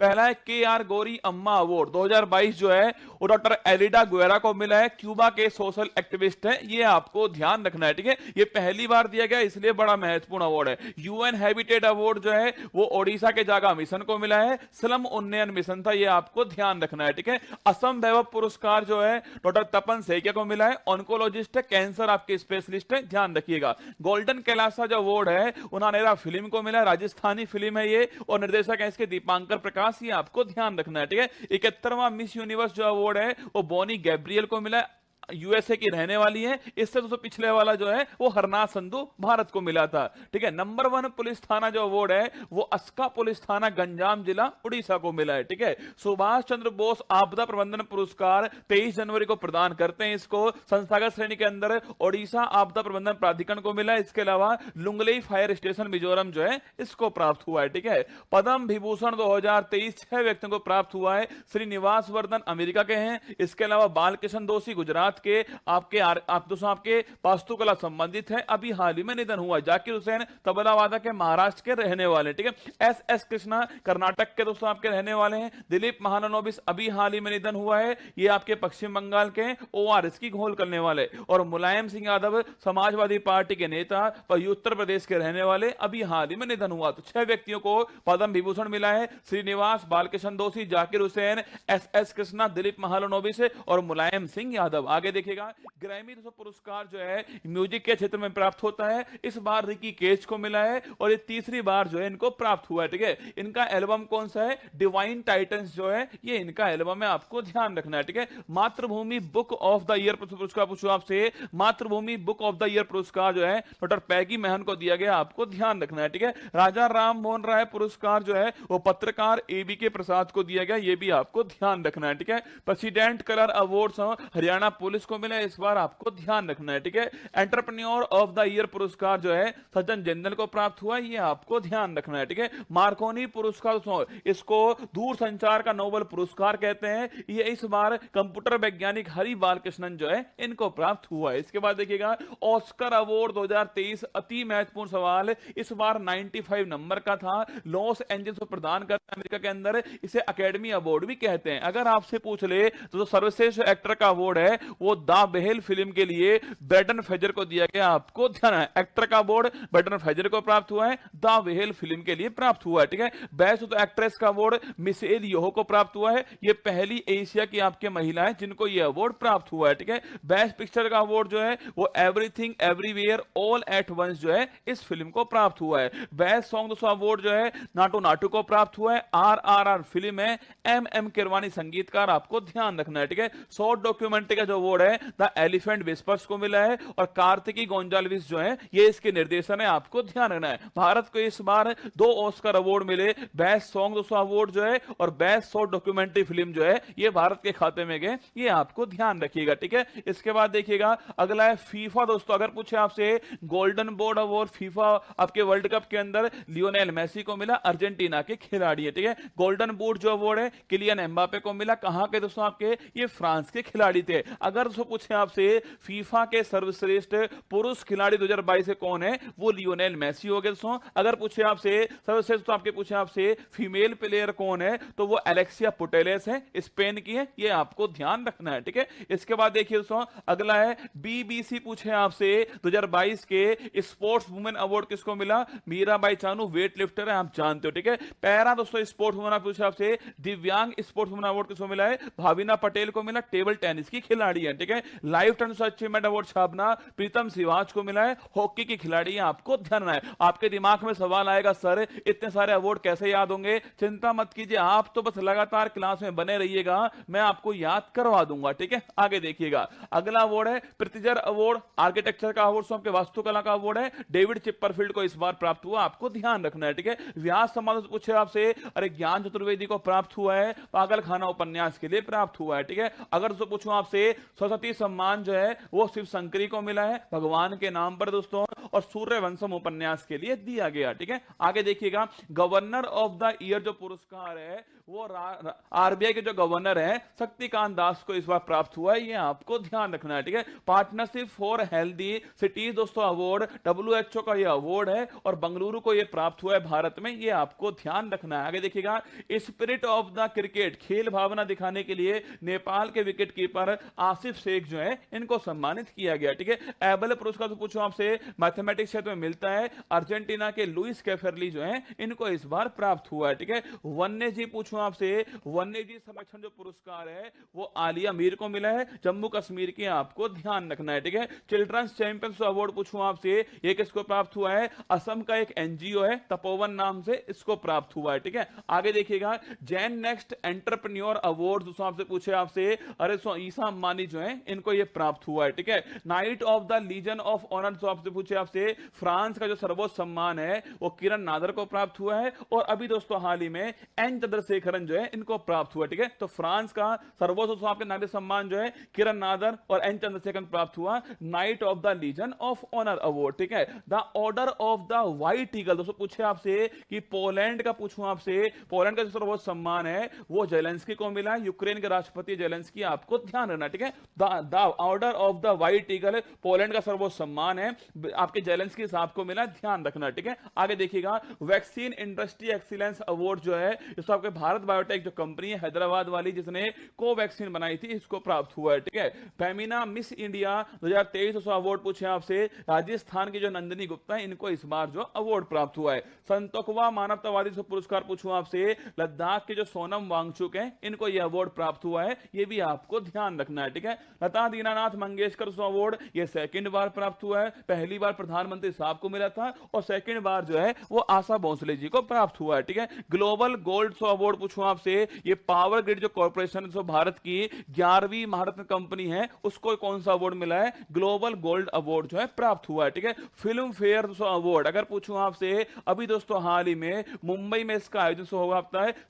पहला है KR गौरी अम्मा अवार्ड 2022 जो है वो डॉक्टर एलिडा गुएरा को मिला है, क्यूबा के सोशल एक्टिविस्ट है, ये आपको ध्यान रखना है, ठीक है। ये पहली बार दिया गया इसलिए बड़ा महत्वपूर्ण अवार्ड है। यूएन हैबिटेट अवार्ड जो है वो ओडिशा के जागा मिशन को मिला है, स्लम उन्नयन मिशन था, ये आपको ध्यान रखना है, ठीक है। असम वैभव पुरस्कार जो है डॉक्टर तपन सेकिया को मिला है, ऑन्कोलॉजिस्ट है, कैंसर आपके स्पेशलिस्ट है, ध्यान रखिएगा। गोल्डन कैलासा जो अवार्ड है उनानेरा फिल्म को मिला है, राजस्थानी फिल्म है ये, और निर्देशक है इसके दीपांकर प्रकाश, ये आपको ध्यान रखना है, ठीक है। 71वां मिस यूनिवर्स जो अवार्ड है वो बॉनी गैब्रियल को मिला है, यूएसए की रहने वाली है। इससे तो पिछले वाला जो है वो हरनाथ संधू भारत को मिला था, ठीक है। नंबर 1 पुलिस थाना जो अवार्ड है वो अस्का पुलिस थाना गंजाम जिला उड़ीसा को मिला है, ठीक है। सुभाष चंद्र बोस आपदा प्रबंधन पुरस्कार 23 जनवरी को प्रदान करते हैं, इसको संस्थागत श्रेणी के अंदर ओडिशा आपदा प्रबंधन प्राधिकरण को मिला है। इसके अलावा लुंगलेई फायर स्टेशन मिजोरम जो है इसको प्राप्त हुआ है, ठीक है। पद्म विभूषण 2023 6 व्यक्तियों को प्राप्त हुआ है। श्रीनिवास वर्धन अमेरिका के हैं, इसके अलावा बालकृष्ण दोषी गुजरात के आपके वास्तुकला संबंधित है, अभी हाल ही में निधन हुआ। जाकिर हुसैन तबला वादक के महाराष्ट्र के रहने वाले, ठीक है। एस कृष्णा कर्नाटक के दोस्तों आपके रहने वाले हैं। दिलीप महाननोबिस अभी हाल ही में निधन हुआ है, ये आपके पश्चिम बंगाल के ओआरएस की घोल करने वाले। और मुलायम सिंह यादव समाजवादी पार्टी के नेता और उत्तर प्रदेश के रहने वाले, अभी हाल ही में निधन हुआ। तो 6 व्यक्तियों को पद्म विभूषण मिला है, श्रीनिवास, बालकृष्ण दोषी, जाकिर हुसैन, एस कृष्णा, दिलीप महाननोबिस और मुलायम सिंह यादव। आगे देखिएगा ग्रैमी पुरस्कार जो है म्यूजिक के क्षेत्र में प्राप्त होता है, इस बार रिकी केज को मिला है और ये तीसरी बार जो है इनको प्राप्त हुआ है, ठीक है। इनका एल्बम कौन सा है? डिवाइन टाइटंस जो है ये इनका एल्बम है, आपको ध्यान रखना है, ठीक है। मातृभूमि बुक ऑफ द ईयर पुरस्कार पूछो आपसे, मातृभूमि बुक ऑफ द ईयर पुरस्कार जो है डॉक्टर पैगी महन को दिया गया, आपको ध्यान रखना है, ठीक है। राजा राम मोहन राय पुरस्कार जो है वो पत्रकार एबी के प्रसाद को दिया गया, ये भी आपको ध्यान रखना है, ठीक है। President colour award Haryana police को मिला, इस बार आपको ध्यान रखना है, ठीक है। एंटरप्रेन्योर ऑफ द ईयर पुरस्कार जो है सज्जन जिंदल को प्राप्त हुआ, ये आपको ध्यान रखना है, ठीक है। मार्कोनी पुरस्कार इसको दूर संचार का नोबेल पुरस्कार कहते हैं, ये इस बार कंप्यूटर वैज्ञानिक हरि बालकृष्णन जो है इनको प्राप्त हुआ है। इसके बाद देखिएगा ऑस्कर अवार्ड 2023, अति महत्वपूर्ण सवाल, इस बार 95 नंबर का था, लॉस एंजल्स को प्रदान करते हैं अमेरिका के अंदर, इसे अकेडमी अवार्ड भी कहते हैं। अगर आपसे पूछ ले तो सर्वश्रेष्ठ एक्टर का अवार्ड है वो द बेहल फिल्म के लिए ब्रेंडन फ्रेजर को दिया गया, आपको ध्यान है। एक्टर का अवार्ड ब्रेंडन फ्रेजर को प्राप्त हुआ है, द बेहल फिल्म के लिए प्राप्त हुआ है, ठीक है। बेस्ट एक्ट्रेस का अवार्ड मिशेल योहो को प्राप्त हुआ है, ये पहली एशिया की आपके महिला है जिनको ये अवार्ड प्राप्त हुआ है, ठीक है। बेस्ट पिक्चर का अवार्ड जो है वो everything everywhere all at once जो है इस फिल्म को प्राप्त हुआ है। बेस्ट सॉन्ग दोस्तों अवार्ड जो है नाटू नाटू को प्राप्त हुआ है, RRR फिल्म है, MM किरवानी संगीतकार, आपको ध्यान रखना है, ठीक है। शॉर्ट डॉक्यूमेंट्री का जो अवार्ड है द एलिफेंट विस्पर्स को मिला है, और कार्तिकी गोंजाल्विस जो है ये इसके निर्देशन है, आपको ध्यान रखना है। भारत को इस बार 2 ऑस्कर अवार्ड मिले, बेस्ट सॉन्ग दोस्तों अवार्ड जो है और बेस्ट शॉर्ट डॉक्यूमेंट्री फिल्म जो है ये भारत के खाते में गए, ये आपको ध्यान रखिएगा, ठीक है। इसके बाद देखिएगा अगला है फीफा दोस्तों, अगर पूछे आपसे गोल्डन बोर्ड अवार्ड फीफा आपके वर्ल्ड कप के अंदर लियोनेल मेसी को मिला, अर्जेंटीना के खिलाड़ी है, ठीक है। गोल्डन बूट जो अवार्ड है किलियन एम्बापे को मिला, कहां के दोस्तों आपके, ये फ्रांस के खिलाड़ी थे। अगर दोस्तों पूछे आपसे फीफा के सर्वश्रेष्ठ पुरुष खिलाड़ी 2022 से कौन है, वो लियोनेल मेसी हो गए दोस्तों। अगर पूछे आपसे सर्वश्रेष्ठ तो आपके पूछे आपसे फीमेल प्लेयर कौन है, तो वो एलेक्सिया पुटेलेस है, स्पेन की है, ये आपको ध्यान रखना है, ठीक है। इसके बाद देखिए दोस्तों अगला है बीबीसी पूछे आपसे 2022 के स्पोर्ट्स वुमेन अवार्ड किसको मिला, मीराबाई चानू वेट लिफ्टर है, आप जानते हो, ठीक है। पैरा दोस्तों स्पोर्ट्स वुमेन पूछे आपसे दिव्यांग स्पोर्ट्स वुमेन अवार्ड किसको मिला है, भाविना पटेल को मिला, टेबल टेनिस की खिलाड़ी है, ठीक है। लाइफ टाइम अचीवमेंट अवार्ड छापना प्रीतम सिवाच को मिला है, हॉकी की खिलाड़ी है, आपको ध्यान रखना है। आपके दिमाग में सवाल आएगा सर इतने सारे अवार्ड कैसे याद होंगे, चिंता मत कीजिए, आप तो बस लगातार क्लास में बने रहिएगा, मैं आपको याद करवा दूंगा, ठीक है। आगे देखिएगा अगला अवार्ड है प्रितिजर अवार्ड, आर्किटेक्चर का अवार्ड, आपके वास्तुकला का अवार्ड है, डेविड चिपरफील्ड को इस बार प्राप्त हुआ, आपको ध्यान रखना है, ठीक है। व्यास सम्मान पूछे आपसे, अरे ज्ञान चतुर्वेदी को प्राप्त हुआ है, पागल खाना उपन्यास के लिए प्राप्त हुआ है, ठीक है। अगर तो पूछूं आपसे सरस्वती सम्मान जो है वो शिव शंकरी को मिला है भगवान के नाम पर दोस्तों, और सूर्यवंशम उपन्यास के लिए दिया गया, ठीक है। आगे देखिएगा गवर्नर ऑफ द ईयर जो पुरस्कार है वो आरबीआई के जो गवर्नर हैं शक्तिकांत दास को इस बार प्राप्त हुआ है, ये आपको ध्यान रखना है, ठीक है। पार्टनरशिप फॉर हेल्दी सिटीज दोस्तों अवार्ड WHO का ये अवार्ड है और बंगलुरु को ये प्राप्त हुआ है भारत में, ये आपको ध्यान रखना है। आगे देखिएगा, स्पिरिट ऑफ द क्रिकेट, खेल भावना दिखाने के लिए नेपाल के विकेट कीपर आसिफ शेख जो है इनको सम्मानित किया गया, ठीक है। एबल पुरस्कार तो पूछो आपसे मैथमेटिक्स क्षेत्र में मिलता है, अर्जेंटीना के लुइस कैफरली जो है इनको इस बार प्राप्त हुआ है, ठीक है। वन्य जीव पूछो आपसे, वन्य जीव संरक्षण जो पुरस्कार है वो आलिया मीर को मिला है, जम्मू कश्मीर के, आपको ध्यान रखना है, ठीक है। चिल्ड्रंस चैंपियंस अवार्ड पूछो आपसे, ये किसको प्राप्त हुआ है, असम का एक एनजीओ है तपोवन नाम से, इसको प्राप्त हुआ है, ठीक है। आगे देखिएगा, जैन नेक्स्ट एंटरप्रेन्योर अवार्ड दोस्तों आपसे पूछे आपसे, अरे ईसा अंबानी जो है इनको ये प्राप्त हुआ है, ठीक है। Knight of the legion of honour जो आपसे पूछे आपसे, फ्रांस का जो सर्वोच्च सम्मान है वो किरण नादर को प्राप्त हुआ है, और अभी दोस्तों हाल ही में एन चंद्रशेखरन जो है इनको प्राप्त हुआ, ठीक है। तो फ्रांस का सर्वोच्च आपके नागरिक सम्मान जो है किरण नादर और एन चंद्रशेखरन प्राप्त हुआ, knight of the legion of honour award, ठीक है। The order of the white eagle दोस्तों पूछे आपसे कि पोलैंड का पूछूं आपसे, पोलैंड का जो सर्वोच्च सम्मान है वो जेलेंस्की को मिला, यूक्रेन के राष्ट्रपति जेलेंस्की, आपको ध्यान रखना, ठीक है। The order of the white eagle Poland का सर्वोच्च सम्मान है, आपके जेलेंस्की साहब को मिला, ध्यान रखना, ठीक है। आगे देखिएगा, वैक्सीन इंडस्ट्री एक्सीलेंस अवार्ड जो है इसको आपके भारत बायोटेक जो कंपनी है हैदराबाद वाली जिसने कोवैक्सीन बनाई थी, इसको प्राप्त हुआ है, ठीक है। फेमिना मिस इंडिया 2023 अवार्ड पूछे आपसे, राजस्थान की जो नंदिनी गुप्ता है इनको इस बार जो अवार्ड प्राप्त हुआ है। संतोखवा मानवतावादी पुरस्कार पूछूं आपसे, लद्दाख के जो सोनम वांगचुक हैं इनको यह अवार्ड प्राप्त हुआ है, ये भी आपको ध्यान रखना है, ठीक है। लता दीनानाथ मंगेशकर अवार्ड ये सेकंड बार प्राप्त हुआ है, पहली बार प्रधानमंत्री साहब को मिला था और सेकंड बार जो है वो आशा भोसले जी को प्राप्त हुआ है, ठीक है। ग्लोबल गोल्ड अवार्ड पूछूं आपसे, ये पावर ग्रिड जो कॉर्पोरेशन भारत की 11वीं महारत्न कंपनी है उसको कौन सा अवार्ड मिला है, ग्लोबल गोल्ड अवार्ड जो है प्राप्त हुआ है, ठीक है। फिल्म फेयर अवार्ड अगर पूछूं आपसे, अभी दोस्तों हाल ही में मुंबई में इसका आयोजन होगा,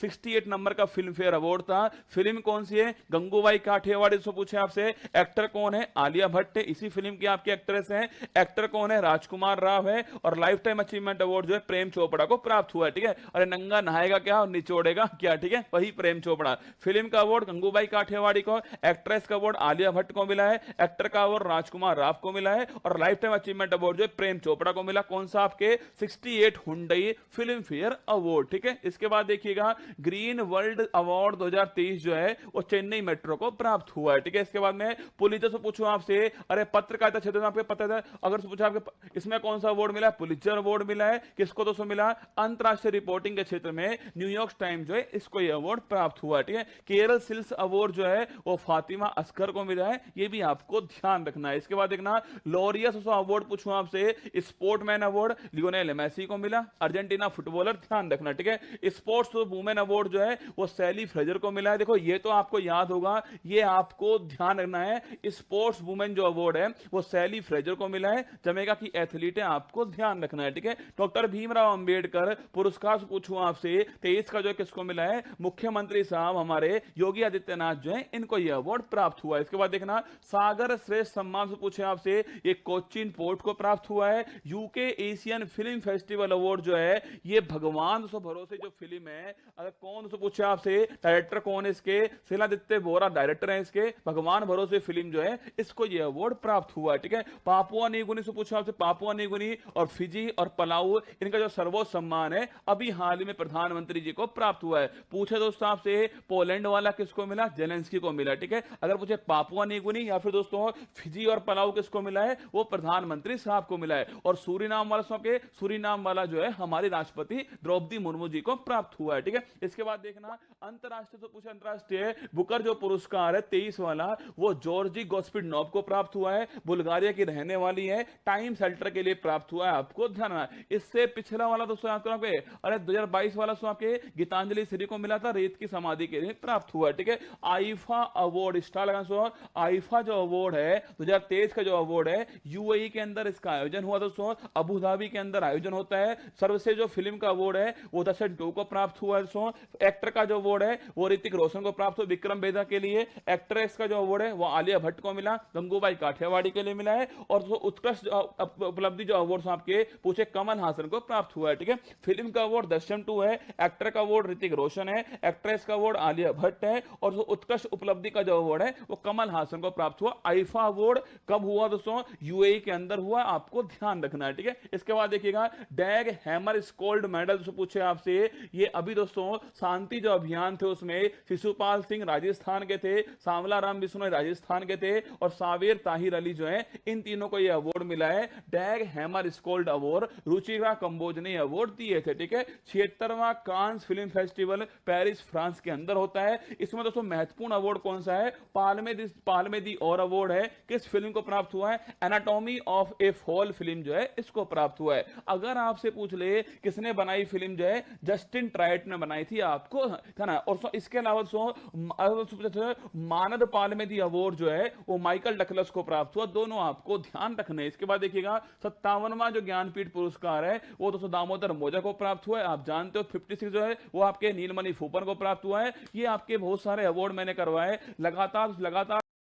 68 नंबर का फिल्म फेयर अवार्ड था। फिल्म कौन सी है, गंगूबाई काठियावाड़ी, पूछे आपसे एक्टर कौन है, आलिया भट्ट है, इसी फिल्म की आपकी एक्ट्रेस है। एक्टर कौन है, राजकुमार राव है, और लाइफ टाइम अचीवमेंट अवार्ड जो है प्रेम चोपड़ा को प्राप्त हुआ है, ठीक है। अरे नंगा नहाएगा क्या और निचोड़ेगा क्या, ठीक है, वही प्रेम चोपड़ा। फिल्म का अवार्ड गंगूबाई काठियावाड़ी को, एक्ट्रेस का अवार्ड आलिया भट्ट को मिला है, एक्टर का अवार्ड राजकुमार राव को मिला है, और लाइफ टाइम अचीवमेंट अवार्ड जो है प्रेम चोपड़ा को मिला, कौन सा, आपके 68 हुंडई फिल्म फेयर अवार्ड, ठीक है। इसके बाद देखिएगा, ग्रीन वर्ल्ड अवार्ड 2023 जो है वो चेन्नई मेट्रो को प्राप्त हुआ है, ठीक है। इसके बाद में पुलिस से पूछूं आपसे, अरे पत्रकारिता क्षेत्र में आपको पता है, अगर पूछा आपके इसमें कौन सा अवार्ड मिला है, पुलित्जर अवार्ड मिला है, किसको दोस्तों मिला, अंतरराष्ट्रीय रिपोर्टिंग के क्षेत्र में न्यूयॉर्क टाइम्स जो है इसको यह अवार्ड प्राप्त हुआ है, ठीक है। केरल सिल्स अवार्ड जो है वो फातिमा असगर को मिला है, ये भी आपको ध्यान रखना है। इसके बाद देखना, लॉरियस अवार्ड पूछूं आपसे, स्पोर्टमैन अवार्ड लियोनेल मेसी को मिला, अर्जेंटीना फुटबॉलर, ध्यान रखना, ठीक है। स्पोर्ट्स वुमेन अवार्ड जो है वो सैली फ्रेजर को मिला है, देखो ये तो आपको याद होगा, ये आपको ध्यान रखना है, स्पोर्ट्स वुमेन जो अवार्ड है वो सैली फ्रेजर को मिला है, जमेगा की एथलीट है, आपको ध्यान रखना है, ठीक है। डॉक्टर भीमराव अंबेडकर पुरस्कार पूछूं आपसे, 23 का जो किसको मिला है, मुख्यमंत्री साहब हमारे योगी आदित्यनाथ जो है इनको यह अवार्ड प्राप्त हुआ है। इसके बाद देखना, सागर श्रेष्ठ सम्मान से पूछे आपसे, ये कोचीन पोर्ट को प्राप्त हुआ है। UK Asian film festival award जो है ये भगवान भरोसे जो फिल्म है, अगर कौन पूछे आपसे, डायरेक्टर कौन है इसके, शिलादित्य बोरा डायरेक्टर है इसके, भगवान भरोसे फिल्म जो है इसको यह अवार्ड प्राप्त हुआ है, ठीक है। पापुआ न्यूगिनी से पूछा आपसे, पापुआ न्यूगिनी और फिजी और पलाऊ इनका जो सर्वोच्च सम्मान है अभी हाल ही में प्रधानमंत्री जी को प्राप्त हुआ है। पूछे दोस्तों आपसे, पोलैंड वाला किसको मिला, जेलेंस्की को मिला, ठीक है। अगर पूछे पापुआ न्यूगिनी या फिर दोस्तों फिजी और पलाऊ किसको मिला है, वो प्रधानमंत्री साहब को मिला है। और सूरीनाम वाला सूरीनाम वाला जो है हमारी राष्ट्रपति द्रौपदी मुर्मू जी को प्राप्त हुआ है, ठीक है। इसके बाद देखना, अंतरराष्ट्रीय तो पूछे, अंतरराष्ट्रीय बुकर जो पुरस्कार है 23 वाला वो जॉर्जी गोस्पिडनोव को प्राप्त हुआ है, बुल्गारिया की रहने वाली है, टाइम सेल्टर के लिए प्राप्त हुआ है, आपको ध्यान रखना। इससे पिछला वाला दोस्तों याद करोगे, अरे 2022 वाला सो आपके गीतांजलि श्री को मिला था, रेत की समाधि के लिए प्राप्त हुआ है, ठीक है। आईफा अवार्ड स्टार लगा सो, आईफा जो अवार्ड है 2023 का जो अवार्ड है यूएई के अंदर इसका आयोजन हुआ दोस्तों, अबू धाबी के अंदर आयोजन होता है। सर्वश्रेष्ठ जो फिल्म का अवार्ड है वो दर्शन 2 को प्राप्त हुआ है। एक्टर का जो अवार्ड है वो ऋतिक रोशन को प्राप्त हुआ विक्रम बेदा के लिए। एक्ट्रेस का जो अवार्ड है वो आलिया भट्ट को मिला, गंगूबाई काठियावाड़ी के लिए मिला है। और जो उत्कृष्ट उपलब्धि जो अवार्ड आपके पूछे, कमल हासन को प्राप्त हुआ है, ठीक है। फिल्म का अवार्ड दर्शन 2 है, एक्टर का अवार्ड ऋतिक रोशन है, एक्ट्रेस का अवार्ड आलिया भट्ट है, और जो उत्कृष्ट उपलब्धि का जो अवार्ड है वो कमल हासन को प्राप्त हुआ। आईफा अवार्ड कब हुआ दोस्तों? यूएई के अंदर हुआ, आपको ध्यान रखना है, ठीक है। इसके बाद देखिएगा डैग हैमर स्कोल्ड मेडल जो पूछे आपसे, ये अभी दोस्तों शांति जो अभियान थे उसमें शिशुपाल सिंह राजस्थान के थे, सांवला राम बिश्नोई राजस्थान के थे, और सावेर ताहिर अली जो है, इन तीनों को यह अवार्ड मिला है Dag Hammarskjold award. Ruchira Kamboj ने अवार्ड दिए थे, ठीक है। 76वां Cannes film festival Paris France के अंदर होता है। इसमें दोस्तों महत्वपूर्ण अवार्ड कौन सा है? पाल्मे दी और अवार्ड है, किस फिल्म को प्राप्त हुआ है? Anatomy of A fall film जो है इसको प्राप्त हुआ है। अगर आपसे पूछ ले किसने बनाई फिल्म जो है, जस्टिन ट्राइट ने बनाई थी, आपको था ना। और इसके अलावा मानद पाल्मे दी अवार्ड जो है वो माइकल डगलस को प्राप्त हुआ। दोनों आपको ध्यान रखने। इसके बाद देखिएगा 57वां जो ज्ञानपीठ पुरस्कार है वो दोस्तों दामोदर मोजा को प्राप्त हुआ है। आप जानते हो 56 जो है वो आपके नीलमणि फूपन को प्राप्त हुआ है। ये आपके बहुत सारे अवार्ड मैंने करवाए, लगातार